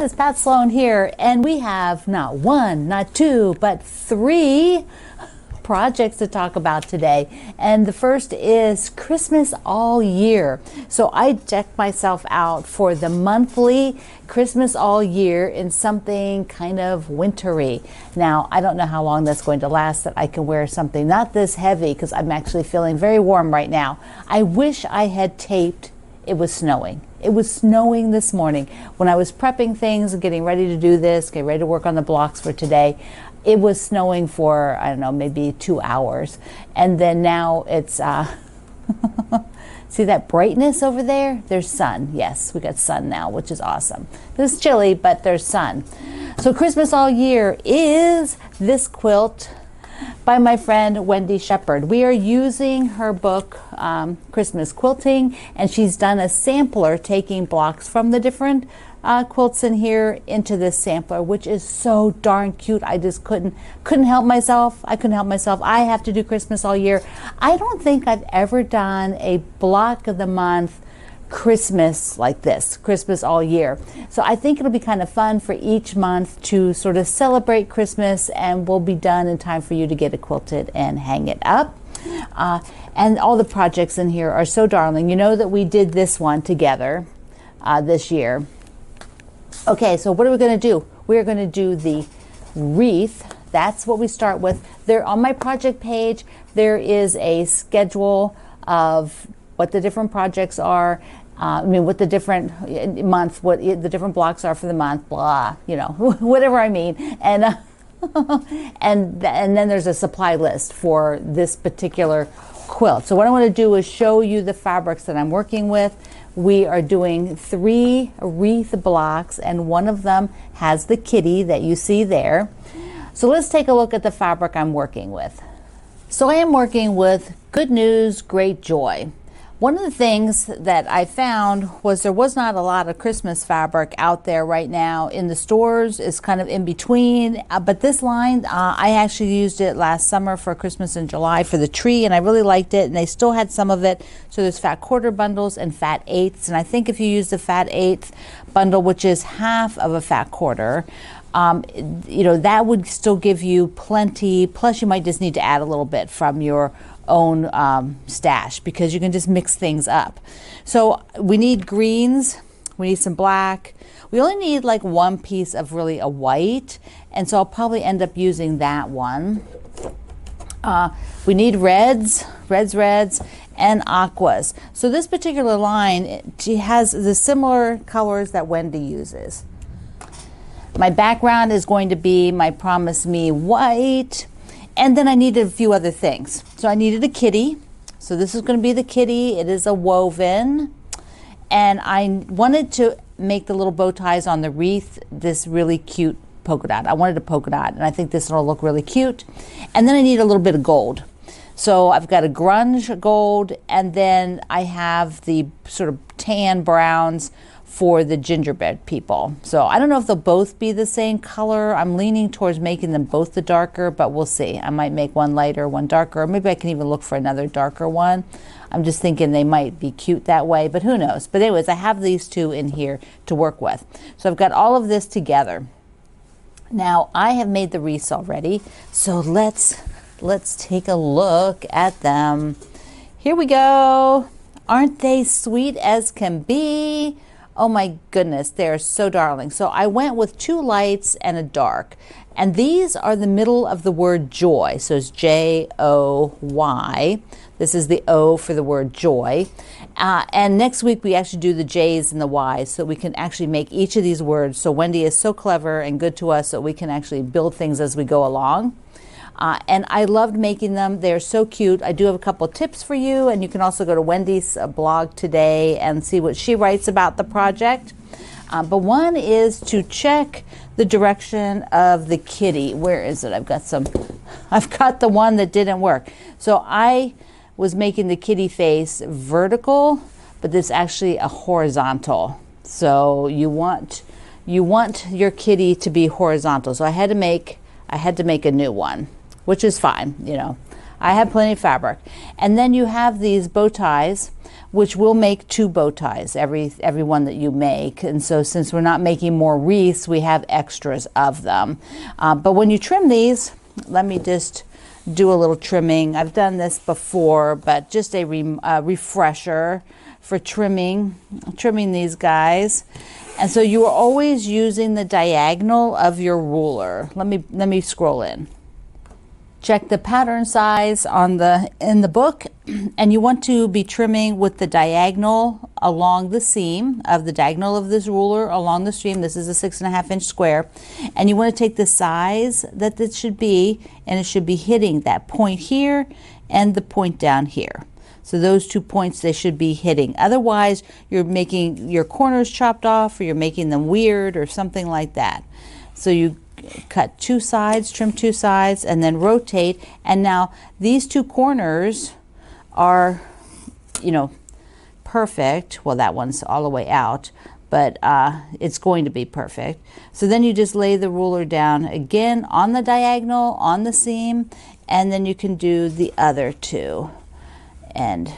it's Pat Sloan here, and we have not one, not two, but three projects to talk about today. And the first is Christmas all year. So I decked myself out for the monthly Christmas all year in something kind of wintry. Now, I don't know how long that's going to last, that I can wear something not this heavy, because I'm actually feeling very warm right now. I wish I had taped. It was snowing. It was snowing this morning. When I was prepping things and getting ready to do this, get ready to work on the blocks for today, it was snowing for, I don't know, maybe 2 hours. And then now it's, see that brightness over there? There's sun. Yes, we got sun now, which is awesome. It's chilly, but there's sun. So Christmas all year is this quilt by my friend Wendy Shepard. We are using her book, Christmas Quilting, and she's done a sampler taking blocks from the different quilts in here into this sampler, which is so darn cute. I just couldn't help myself. I couldn't help myself. I have to do Christmas all year. I don't think I've ever done a block of the month Christmas like this, Christmas all year. So I think it'll be kind of fun for each month to sort of celebrate Christmas, and we'll be done in time for you to get it quilted and hang it up. And all the projects in here are so darling. You know that we did this one together this year. Okay, so what are we going to do? We're going to do the wreath. That's what we start with. There on my project page, there is a schedule of what the different projects are. What the different month, what the different blocks are for the month, blah, you know, whatever I mean. And and then there's a supply list for this particular quilt. So what I want to do is show you the fabrics that I'm working with. We are doing 3 wreath blocks, and one of them has the kitty that you see there. So let's take a look at the fabric I'm working with. So I am working with Good News, Great Joy. One of the things that I found was there was not a lot of Christmas fabric out there right now in the stores. It's kind of in between, but this line, I actually used it last summer for Christmas in July for the tree, and I really liked it, and they still had some of it. So there's fat quarter bundles and fat eighths, and I think if you use the fat eighth bundle, which is half of a fat quarter, that would still give you plenty, plus you might just need to add a little bit from your own stash, because you can just mix things up. So we need greens, we need some black, we only need like one piece of really a white, and so I'll probably end up using that one. We need reds, and aquas. So this particular line, she has the similar colors that Wendy uses. My background is going to be my Promise Me white. And then I needed a few other things. So I needed a kitty. So this is going to be the kitty. It is a woven. And I wanted to make the little bow ties on the wreath this really cute polka dot. I wanted a polka dot, and I think this will look really cute. And then I need a little bit of gold. So I've got a grunge gold, and then I have the sort of tan browns for the gingerbread people. So I don't know if they'll both be the same color. I'm leaning towards making them both the darker, but we'll see. I might make one lighter, one darker, or maybe I can even look for another darker one. I'm just thinking they might be cute that way, but who knows. But anyways, I have these two in here to work with. So I've got all of this together. Now I have made the wreaths already, so let's take a look at them. Here we go. Aren't they sweet as can be? Oh my goodness, they're so darling. So I went with 2 lights and a dark. And these are the middle of the word joy. So it's J-O-Y. This is the O for the word joy. And next week we actually do the J's and the Y's, so we can actually make each of these words. So Wendy is so clever and good to us, so we can actually build things as we go along. And I loved making them. They're so cute. I do have a couple tips for you, and you can also go to Wendy's blog today and see what she writes about the project. But one is to check the direction of the kitty. Where is it? I've got the one that didn't work. So I was making the kitty face vertical, but this is actually a horizontal. So you want your kitty to be horizontal. So I had to make a new one, which is fine, you know. I have plenty of fabric. And then you have these bow ties, which will make 2 bow ties, every one that you make. And so since we're not making more wreaths, we have extras of them. But when you trim these, let me just do a little trimming. I've done this before, but just a refresher for trimming these guys. And so you are always using the diagonal of your ruler. Let me scroll in. Check the pattern size in the book, and you want to be trimming with the diagonal along the seam of the diagonal of this ruler along the seam. This is a 6.5 inch square, and you want to take the size that it should be, and it should be hitting that point here and the point down here. So those 2 points they should be hitting. Otherwise, you're making your corners chopped off, or you're making them weird or something like that. So you cut 2 sides, trim 2 sides, and then rotate. And now these 2 corners are, perfect. Well, that one's all the way out, but it's going to be perfect. So then you just lay the ruler down again on the diagonal, on the seam, and then you can do the other 2 and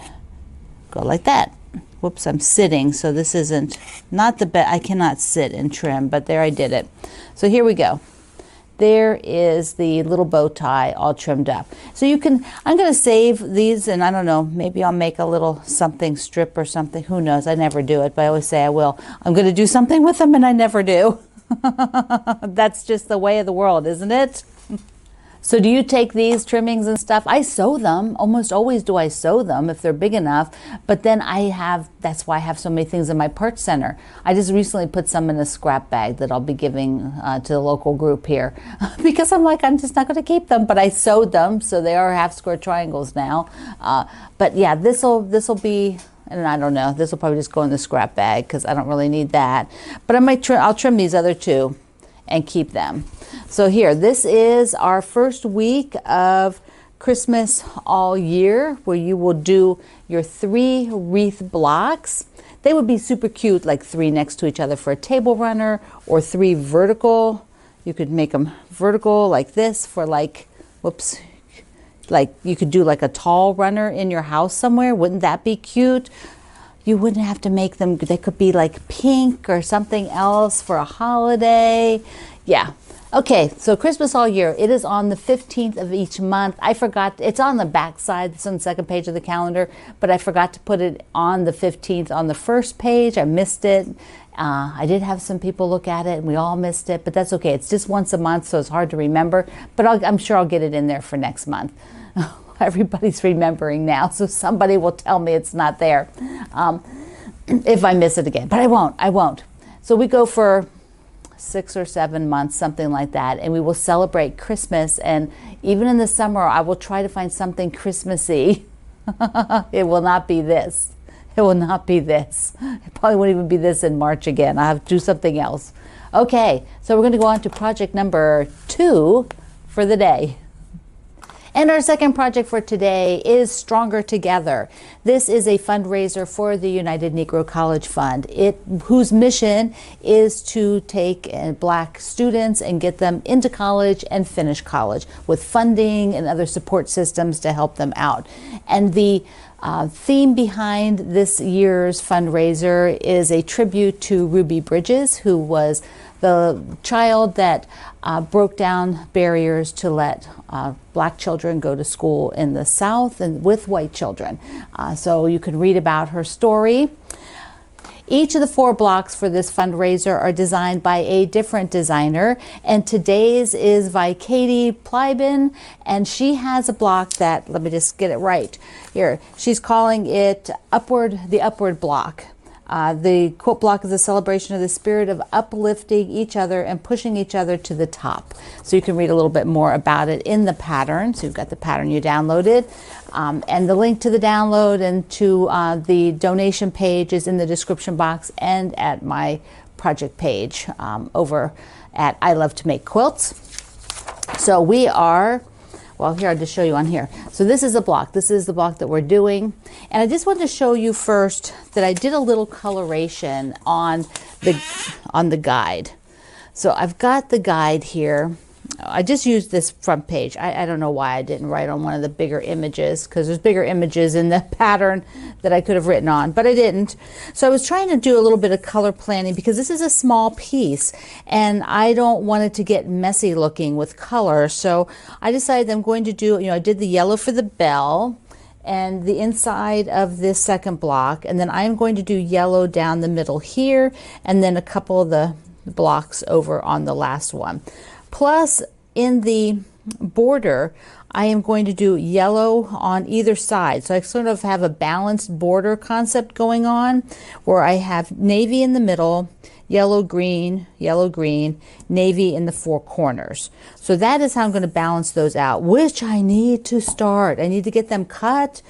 go like that. Whoops, I'm sitting, so this isn't not the best. I cannot sit and trim, but there I did it. So here we go. There is the little bow tie all trimmed up. So you can, I'm going to save these, and I don't know, maybe I'll make a little something strip or something. Who knows? I never do it, but I always say I will. I'm going to do something with them, and I never do. That's just the way of the world, isn't it? So do you take these trimmings and stuff? I sew them. Almost always do I sew them if they're big enough. But then that's why I have so many things in my parts center. I just recently put some in a scrap bag that I'll be giving to the local group here. Because I'm just not going to keep them. But I sewed them, so they are half square triangles now. But yeah, this'll be, and I don't know, this will probably just go in the scrap bag because I don't really need that. But I'll trim these other 2 and keep them. So here, this is our first week of Christmas all year, where you will do your 3 wreath blocks. They would be super cute, like 3 next to each other for a table runner, or 3 vertical. You could make them vertical like this for like you could do like a tall runner in your house somewhere. Wouldn't that be cute? You wouldn't have to make them, they could be like pink or something else for a holiday. Yeah. Okay, so Christmas all year, it is on the 15th of each month. I forgot, it's on the back side, it's on the second page of the calendar, but I forgot to put it on the 15th on the first page. I missed it. I did have some people look at it, and we all missed it, but that's okay. It's just once a month, so it's hard to remember, but I'm sure I'll get it in there for next month. Everybody's remembering now, so somebody will tell me it's not there if I miss it again, but I won't. So we go for 6 or 7 months, something like that, and we will celebrate Christmas. And even in the summer, I will try to find something Christmassy. It will not be this. It will not be this. It probably won't even be this in March again. I'll have to do something else. Okay, so we're going to go on to project number 2 for the day. And our second project for today is Stronger Together. This is a fundraiser for the United Negro College Fund, whose mission is to take Black students and get them into college and finish college with funding and other support systems to help them out. And the theme behind this year's fundraiser is a tribute to Ruby Bridges, who was the child that broke down barriers to let Black children go to school in the South and with white children. So you can read about her story. Each of the 4 blocks for this fundraiser are designed by a different designer, and today's is by Katie Plybin, and she has a block that, let me just get it right here, she's calling it the Upward Block. The quilt block is a celebration of the spirit of uplifting each other and pushing each other to the top. So you can read a little bit more about it in the pattern. So you've got the pattern you downloaded, and the link to the download and to the donation page is in the description box and at my project page over at I Love to Make Quilts. So we are, well, here I'll just show you on here. So this is a block. This is the block that we're doing. And I just wanted to show you first that I did a little coloration on the guide. So I've got the guide here, I just used this front page. I don't know why I didn't write on one of the bigger images, because there's bigger images in the pattern that I could have written on, but I didn't. So I was trying to do a little bit of color planning because this is a small piece and I don't want it to get messy looking with color. So I decided I'm going to do, I did the yellow for the bell and the inside of this second block, and then I'm going to do yellow down the middle here, and then a couple of the blocks over on the last one. Plus, in the border, I am going to do yellow on either side. So I sort of have a balanced border concept going on, where I have navy in the middle, yellow, green, navy in the four corners. So that is how I'm going to balance those out, which I need to start. I need to get them cut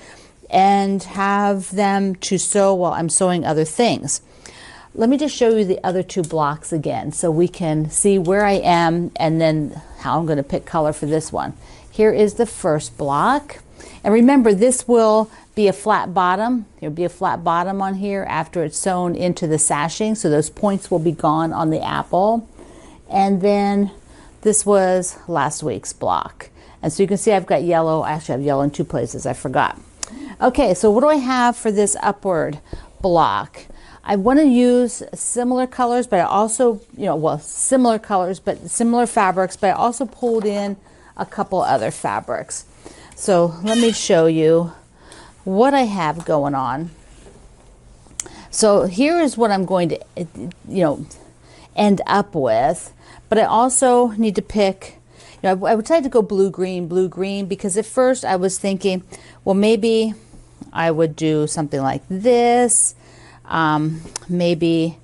and have them to sew while I'm sewing other things. Let me just show you the other two blocks again so we can see where I am and then how I'm going to pick color for this one. Here is the first block. And remember, this will be a flat bottom. There'll be a flat bottom on here after it's sewn into the sashing. So those points will be gone on the apple. And then this was last week's block. And so you can see I've got yellow. I actually have yellow in two places. I forgot. Okay, so what do I have for this upward block? I want to use similar colors, but I also, similar colors, but similar fabrics, but I also pulled in a couple other fabrics. So let me show you what I have going on. So here is what I'm going to, end up with, but I also need to pick, I would try to go blue, green, because at first I was thinking, well, maybe I would do something like this. Maybe,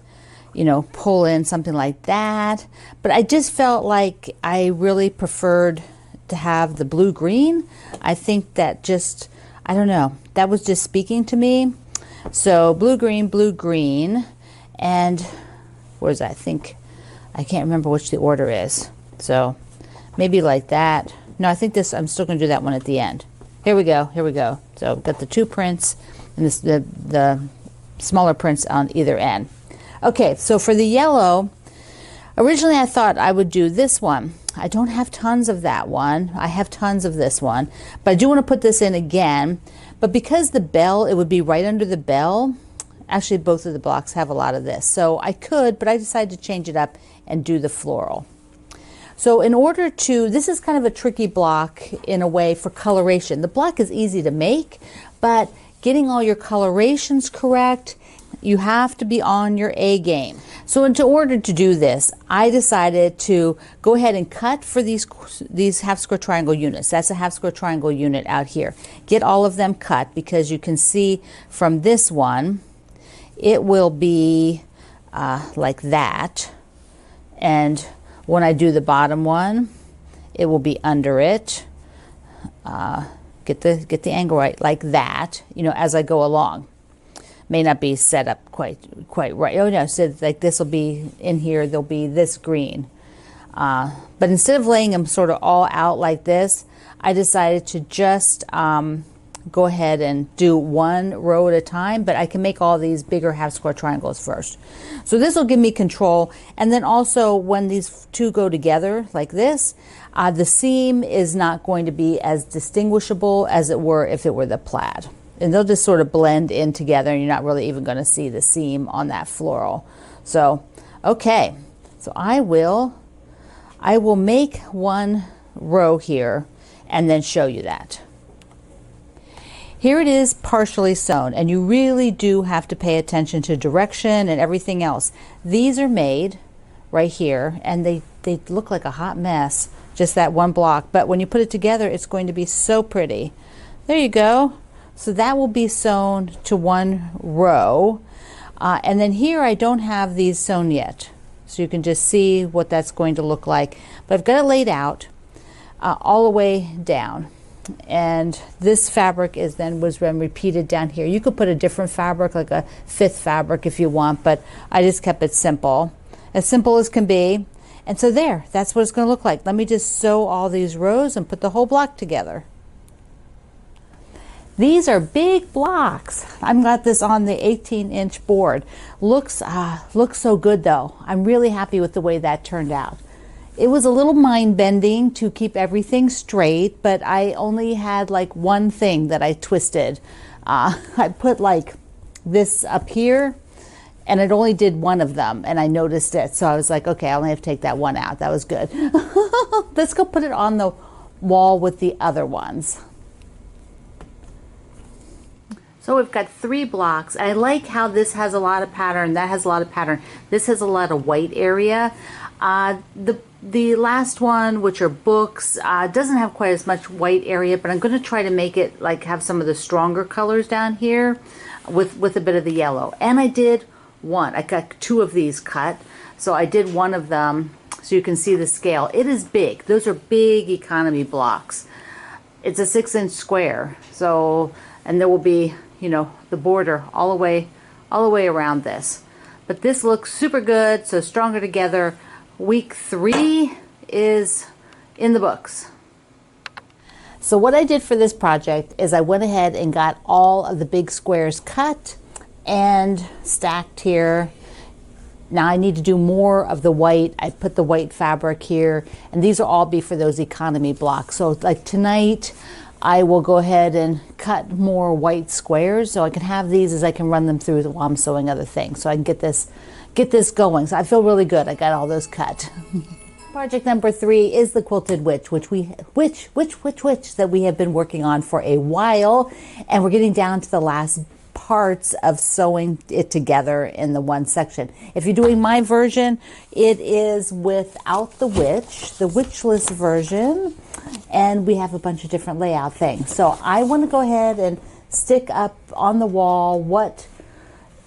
pull in something like that. But I just felt like I really preferred to have the blue green. I think that just, I don't know, that was just speaking to me. So blue green, and where is that? I can't remember which the order is. So maybe like that. No, I think I'm still going to do that one at the end. Here we go. So I've got the two prints and the smaller prints on either end. Okay, so for the yellow, originally I thought I would do this one. I don't have tons of that one. I have tons of this one, but I do want to put this in again. But because the bell, it would be right under the bell. Actually, both of the blocks have a lot of this. So I could, but I decided to change it up and do the floral. So in order to, this is kind of a tricky block in a way for coloration. The block is easy to make, but getting all your colorations correct, you have to be on your A game. So in order to do this, I decided to go ahead and cut for these half square triangle units. That's a half square triangle unit out here. Get all of them cut, because you can see from this one, it will be like that. And when I do the bottom one, it will be under it. Get the angle right, like that, as I go along. May not be set up quite right. Oh no, so like this will be in here, there'll be this green. But instead of laying them sort of all out like this, I decided to just go ahead and do one row at a time, but I can make all these bigger half square triangles first. So this will give me control. And then also when these two go together like this, the seam is not going to be as distinguishable as it were if it were the plaid. And they'll just sort of blend in together, and you're not really even going to see the seam on that floral. So, okay. So I will make one row here and then show you that. Here it is partially sewn, and you really do have to pay attention to direction and everything else. These are made right here, and they look like a hot mess, just that one block. But when you put it together, it's going to be so pretty. There you go. So that will be sewn to one row. And then here I don't have these sewn yet. So you can just see what that's going to look like. But I've got it laid out all the way down. And this fabric was then repeated down here. You could put a different fabric, like a fifth fabric if you want, but I just kept it simple as can be. And so that's what it's going to look like. Let me just sew all these rows and put the whole block together. These are big blocks. I've got this on the 18-inch board. Looks so good though. I'm really happy with the way that turned out. It was a little mind-bending to keep everything straight, but I only had like one thing that I twisted. I put like this up here, and it only did one of them, and I noticed it. So I was like, okay, I only have to take that one out. That was good. Let's go put it on the wall with the other ones. So we've got 3 blocks. I like how this has a lot of pattern, that has a lot of pattern. This has a lot of white area. The last one, which are books, doesn't have quite as much white area, but I'm going to try to make it like have some of the stronger colors down here with a bit of the yellow. And I did one. I got 2 of these cut, so I did one of them so you can see the scale. It is big. Those are big economy blocks. It's a 6-inch square, so, and there will be, you know, the border all the way around this. But this looks super good, so stronger together. Week 3 is in the books. So what I did for this project is I went ahead and got all of the big squares cut and stacked here. Now I need to do more of the white. I put the white fabric here, and these will all be for those economy blocks. So like tonight, I will go ahead and cut more white squares so I can have these as I can run them through while I'm sewing other things. So I can get this going. So I feel really good. I got all those cut. Project number 3 is the Quilted Witch, which that we have been working on for a while, and we're getting down to the last parts of sewing it together in the one section. If you're doing my version, it is without the witchless version, and we have a bunch of different layout things. So I want to go ahead and stick up on the wall what's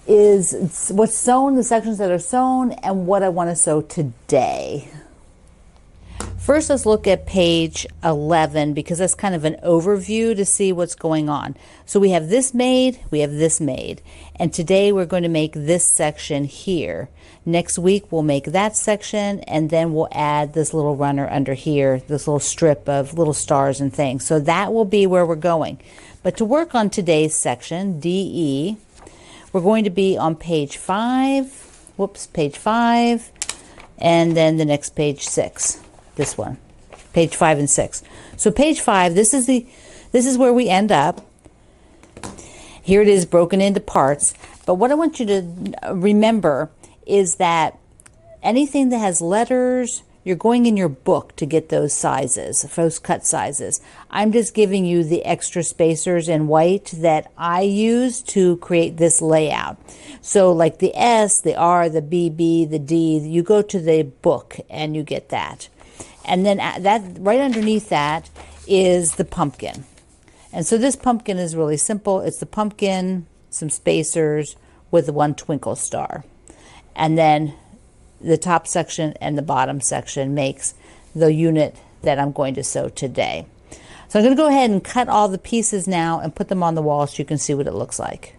sewn, the sections that are sewn, and what I want to sew today. First, let's look at page 11 because that's kind of an overview to see what's going on. So we have this made, and today we're going to make this section here. Next week we'll make that section, and then we'll add this little runner under here, this little strip of little stars and things. So that will be where we're going. But to work on today's section, DE, we're going to be on page 5, page 5, and then the next page 6. This one, page 5 and 6. So page 5, this is where we end up. Here it is broken into parts. But what I want you to remember is that anything that has letters, you're going in your book to get those sizes, those cut sizes. I'm just giving you the extra spacers in white that I use to create this layout. So like the S, the R, the B, the D, you go to the book and you get that. And then that right underneath that is the pumpkin. And so this pumpkin is really simple. It's the pumpkin, some spacers with the one twinkle star. And then the top section and the bottom section makes the unit that I'm going to sew today. So I'm going to go ahead and cut all the pieces now and put them on the wall so you can see what it looks like.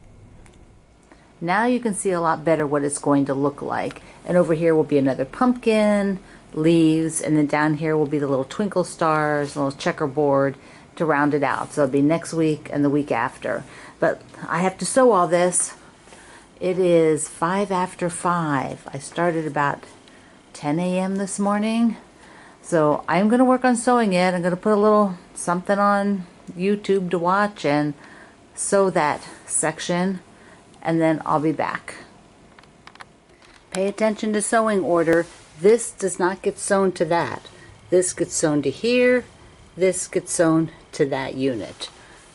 Now you can see a lot better what it's going to look like. And over here will be another pumpkin, leaves, and then down here will be the little twinkle stars, a little checkerboard to round it out. So it'll be next week and the week after. But I have to sew all this. It is 5 after 5. I started about 10 a.m. this morning. So I'm going to work on sewing it. I'm going to put a little something on YouTube to watch and sew that section, and then I'll be back. Pay attention to sewing order. This does not get sewn to that. This gets sewn to here. This gets sewn to that unit.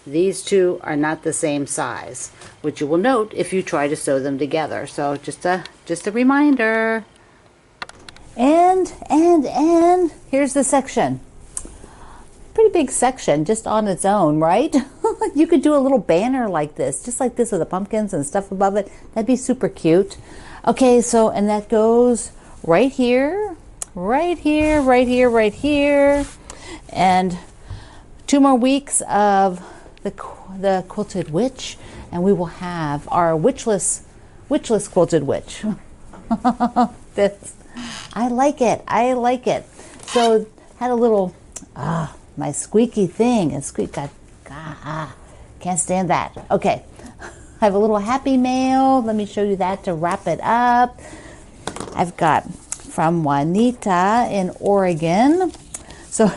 These two are not the same size, which you will note if you try to sew them together. So just a reminder. And here's the section. Pretty big section just on its own, right? You could do a little banner like this, just like this with the pumpkins and stuff above it. That'd be super cute. Okay, so, and that goes right here, right here, right here, right here. And 2 more weeks of the Quilted Witch, and we will have our witchless Quilted Witch. I like it. I like it. So had a little my squeaky thing, and can't stand that. Okay, I have a little happy mail. Let me show you that to wrap it up. I've got from Juanita in Oregon. So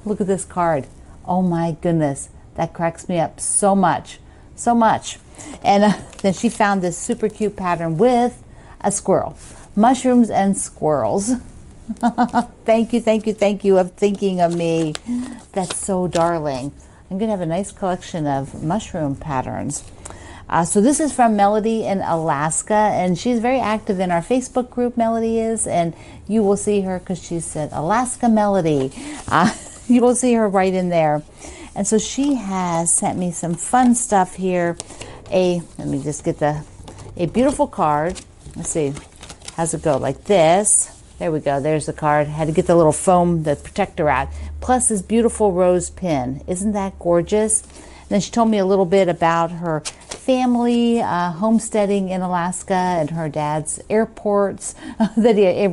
look at this card. Oh my goodness, that cracks me up so much, so much. And then she found this super cute pattern with a squirrel, mushrooms and squirrels. Thank you, thank you, thank you of thinking of me. That's so darling. I'm gonna have a nice collection of mushroom patterns. So this is from Melody in Alaska, and she's very active in our Facebook group, Melody is, and you will see her because she said Alaska Melody. You will see her right in there. And so she has sent me some fun stuff here. Let me just get a beautiful card. Let's see, how's it go? Like this. There we go, there's the card. Had to get the little foam, the protector out. Plus this beautiful rose pin. Isn't that gorgeous? And then she told me a little bit about her family homesteading in Alaska and her dad's airports, runways,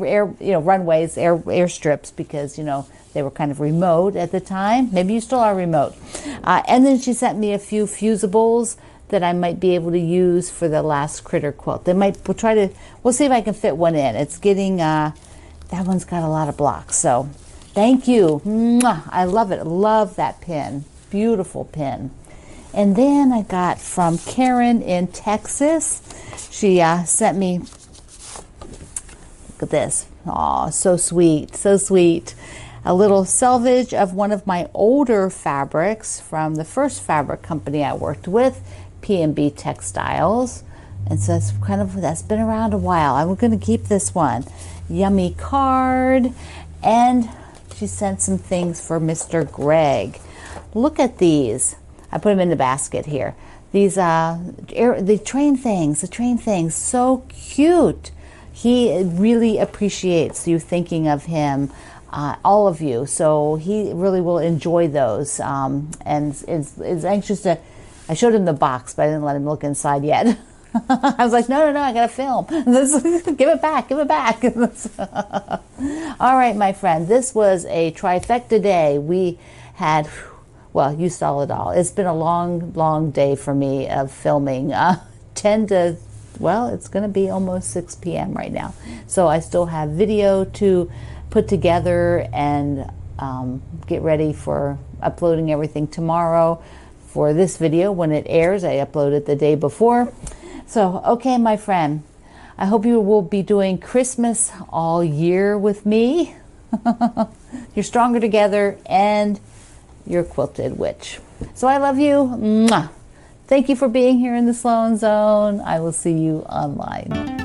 airstrips, because, they were kind of remote at the time. Maybe you still are remote. And then she sent me a few fusibles that I might be able to use for the last critter quilt. We'll see if I can fit one in. It's getting, that one's got a lot of blocks. So thank you. Mwah. I love it. Love that pin. Beautiful pin. And then I got from Karen in Texas. She sent me, look at this. Oh, so sweet, so sweet. A little selvage of one of my older fabrics from the first fabric company I worked with, P&B Textiles. And so that's been around a while. I'm going to keep this one. Yummy card. And she sent some things for Mr. Greg. Look at these. I put them in the basket here. These, the train things, so cute. He really appreciates you thinking of him, all of you. So he really will enjoy those, and is anxious to. I showed him the box, but I didn't let him look inside yet. I was like, no, I gotta film. Give it back. All right, my friend, this was a trifecta day. We had, well, you saw it all. It's been a long day for me of filming. 10 to, well, it's gonna be almost 6 p.m. right now. So I still have video to put together and get ready for uploading everything tomorrow. For this video, when it airs, I upload it the day before. So, okay, my friend, I hope you will be doing Christmas all year with me. You're stronger together, and you're Quilted Witch. So I love you. Mwah. Thank you for being here in the Sloan Zone. I will see you online.